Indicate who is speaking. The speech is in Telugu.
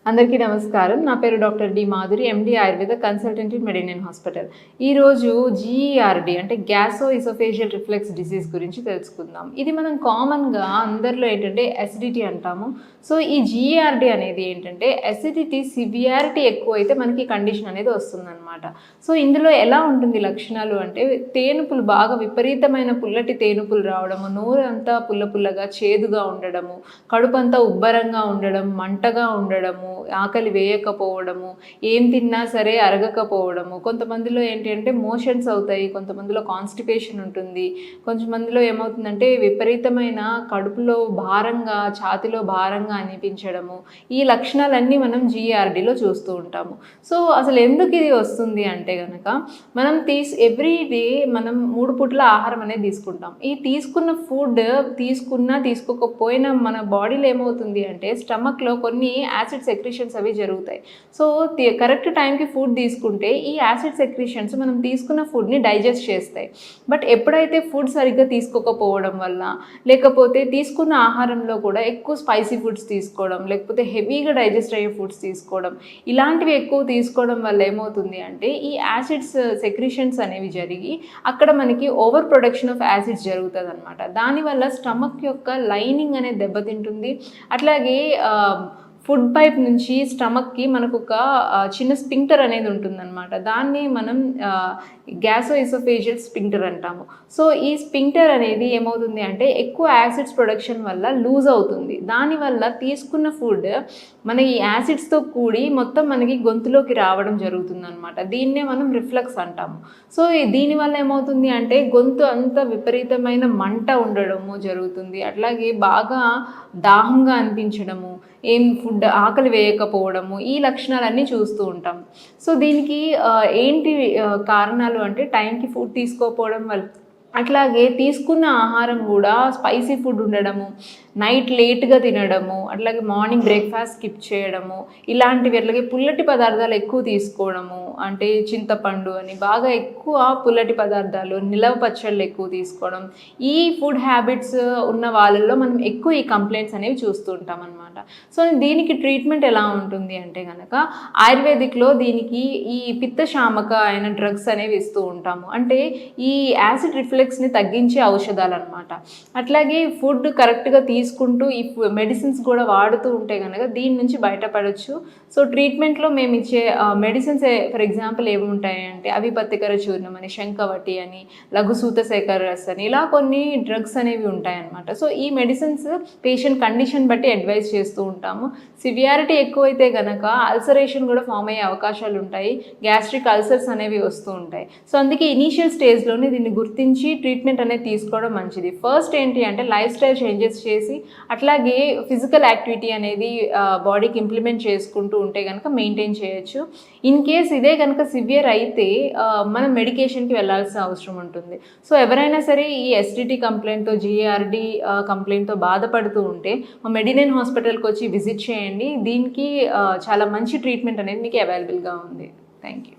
Speaker 1: అందరికీ నమస్కారం. నా పేరు doctor D Madhuri, MD Ayurveda consultant in మెడినైన్ హాస్పిటల్. ఈరోజు జీఈఆర్డి అంటే గ్యాసో ఇసోఫేషియల్ రిఫ్లెక్స్ డిసీజ్ గురించి తెలుసుకుందాం. ఇది మనం కామన్గా అందరిలో ఏంటంటే అసిడిటీ అంటాము. సో ఈ జీఈఆర్డి అనేది ఏంటంటే అసిడిటీ సివియారిటీ ఎక్కువ అయితే మనకి కండిషన్ అనేది వస్తుందన్నమాట. సో ఇందులో ఎలా ఉంటుంది లక్షణాలు అంటే తేనుపులు బాగా విపరీతమైన పుల్లటి తేనుపులు రావడము, నోరు అంతా పుల్లగా చేదుగా ఉండడము, కడుపు అంతా ఉబ్బరంగా ఉండడం, మంటగా ఉండడము, ఆకలి వేయకపోవడము, ఏం తిన్నా సరే అరగకపోవడము, కొంతమందిలో ఏంటంటే మోషన్స్ అవుతాయి, కొంతమందిలో కాన్స్టిపేషన్ ఉంటుంది, కొంతమందిలో ఏమవుతుందంటే విపరీతమైన కడుపులో భారంగా, ఛాతిలో భారంగా అనిపించడము, ఈ లక్షణాలన్నీ మనం జీఆర్డీలో చూస్తూ ఉంటాము. సో అసలు ఎందుకు ఇది వస్తుంది అంటే కనుక మనం ఎవ్రీ డే మనం 3 పూటల ఆహారం అనేది తీసుకుంటాం. ఈ తీసుకున్న ఫుడ్ తీసుకోకపోయినా మన బాడీలో ఏమవుతుంది అంటే స్టమక్లో కొన్ని యాసిడ్ సెక్రీషన్స్ అవి జరుగుతాయి. సో కరెక్ట్ టైంకి ఫుడ్ తీసుకుంటే ఈ యాసిడ్ సెక్రీషన్స్ మనం తీసుకున్న ఫుడ్ని డైజెస్ట్ చేస్తాయి. బట్ ఎప్పుడైతే ఫుడ్ సరిగ్గా తీసుకోకపోవడం వల్ల, లేకపోతే తీసుకున్న ఆహారంలో కూడా ఎక్కువ స్పైసీ ఫుడ్స్ తీసుకోవడం, లేకపోతే హెవీగా డైజెస్ట్ అయ్యే ఫుడ్స్ తీసుకోవడం, ఇలాంటివి ఎక్కువ తీసుకోవడం వల్ల ఏమవుతుంది అంటే ఈ యాసిడ్స్ సెక్రీషన్స్ అనేవి జరిగి అక్కడ మనకి ఓవర్ ప్రొడక్షన్ ఆఫ్ యాసిడ్స్ జరుగుతుంది అనమాట. దానివల్ల స్టమక్ యొక్క లైనింగ్ అనేది దెబ్బతింటుంది. అట్లాగే ఫుడ్ పైప్ నుంచి స్టమక్కి మనకు ఒక చిన్న స్పింక్టర్ అనేది ఉంటుందన్నమాట. దాన్ని మనం గ్యాసో ఇసోఫేజియల్ స్పింక్టర్ అంటాము. సో ఈ స్పింక్టర్ అనేది ఏమవుతుంది అంటే ఎక్కువ యాసిడ్స్ ప్రొడక్షన్ వల్ల లూజ్ అవుతుంది. దానివల్ల తీసుకున్న ఫుడ్ మన ఈ యాసిడ్స్తో కూడి మొత్తం మనకి గొంతులోకి రావడం జరుగుతుందన్నమాట. దీన్నే మనం రిఫ్లక్స్ అంటాము. సో దీనివల్ల ఏమవుతుంది అంటే గొంతు అంతా విపరీతమైన మంట ఉండడము జరుగుతుంది. అట్లాగే బాగా దాహంగా అనిపించడము, ఏం ఫుడ్ ఆకలి వేయకపోవడము, ఈ లక్షణాలన్నీ చూస్తూ ఉంటాం. సో దీనికి ఏంటి కారణాలు అంటే టైంకి ఫుడ్ తీసుకోకపోవడం వల్ల, అట్లాగే తీసుకున్న ఆహారం కూడా స్పైసీ ఫుడ్ ఉండడము, నైట్ లేట్గా తినడము, అట్లాగే మార్నింగ్ బ్రేక్ఫాస్ట్ స్కిప్ చేయడము, ఇలాంటివి, అట్లాగే పుల్లటి పదార్థాలు ఎక్కువ తీసుకోవడము, అంటే చింతపండు అని బాగా ఎక్కువ పుల్లటి పదార్థాలు, నిలవ పచ్చళ్ళు ఎక్కువ తీసుకోవడం, ఈ ఫుడ్ హ్యాబిట్స్ ఉన్న వాళ్ళల్లో మనం ఎక్కువ ఈ కంప్లైంట్స్ అనేవి చూస్తూ ఉంటాం అనమాట. సో దీనికి ట్రీట్మెంట్ ఎలా ఉంటుంది అంటే కనుక ఆయుర్వేదిక్లో దీనికి ఈ పిత్తశామక అయిన డ్రగ్స్ అనేవి ఇస్తూ ఉంటాము. అంటే ఈ యాసిడ్ రిఫ్లెక్స్ని తగ్గించే ఔషధాలు అనమాట. అట్లాగే ఫుడ్ కరెక్ట్గా తీసుకుంటూ ఈ మెడిసిన్స్ కూడా వాడుతూ ఉంటే కనుక దీని నుంచి బయటపడవచ్చు. సో ట్రీట్మెంట్లో మేము ఇచ్చే మెడిసిన్స్ ఫర్ ఎగ్జాంపుల్ ఏముంటాయి అంటే అవిపత్తికర చూర్ణం అని, శంఖవటి అని, లఘుసూత శేఖర రస్ అని, ఇలా కొన్ని డ్రగ్స్ అనేవి ఉంటాయన్నమాట. సో ఈ మెడిసిన్స్ పేషెంట్ కండిషన్ బట్టి అడ్వైస్ చేస్తూ ఉంటాము. సివియారిటీ ఎక్కువైతే కనుక అల్సరేషన్ కూడా ఫామ్ అయ్యే అవకాశాలు ఉంటాయి, గ్యాస్ట్రిక్ అల్సర్స్ అనేవి వస్తూ ఉంటాయి. సో అందుకే ఇనీషియల్ స్టేజ్లోనే దీన్ని గుర్తించి ట్రీట్మెంట్ అనేది తీసుకోవడం మంచిది. ఫస్ట్ ఏంటి అంటే లైఫ్ స్టైల్ చేంజెస్ చేసి, అట్లాగే ఫిజికల్ యాక్టివిటీ అనేది బాడీకి ఇంప్లిమెంట్ చేసుకుంటూ ఉంటే కనుక మెయింటైన్ చేయొచ్చు. ఇన్ కేస్ ఇదే కనుక సివియర్ అయితే మనం మెడికేషన్కి వెళ్ళాల్సిన అవసరం ఉంటుంది. సో ఎవరైనా సరే ఈ ఎస్డిటీ కంప్లైంట్తో, జీఆర్డీ కంప్లైంట్తో బాధపడుతూ ఉంటే మా మెడినైన్ హాస్పిటల్కి వచ్చి విజిట్ చేయండి. దీనికి చాలా మంచి ట్రీట్మెంట్ అనేది మీకు అవైలబుల్గా ఉంది. Thank you.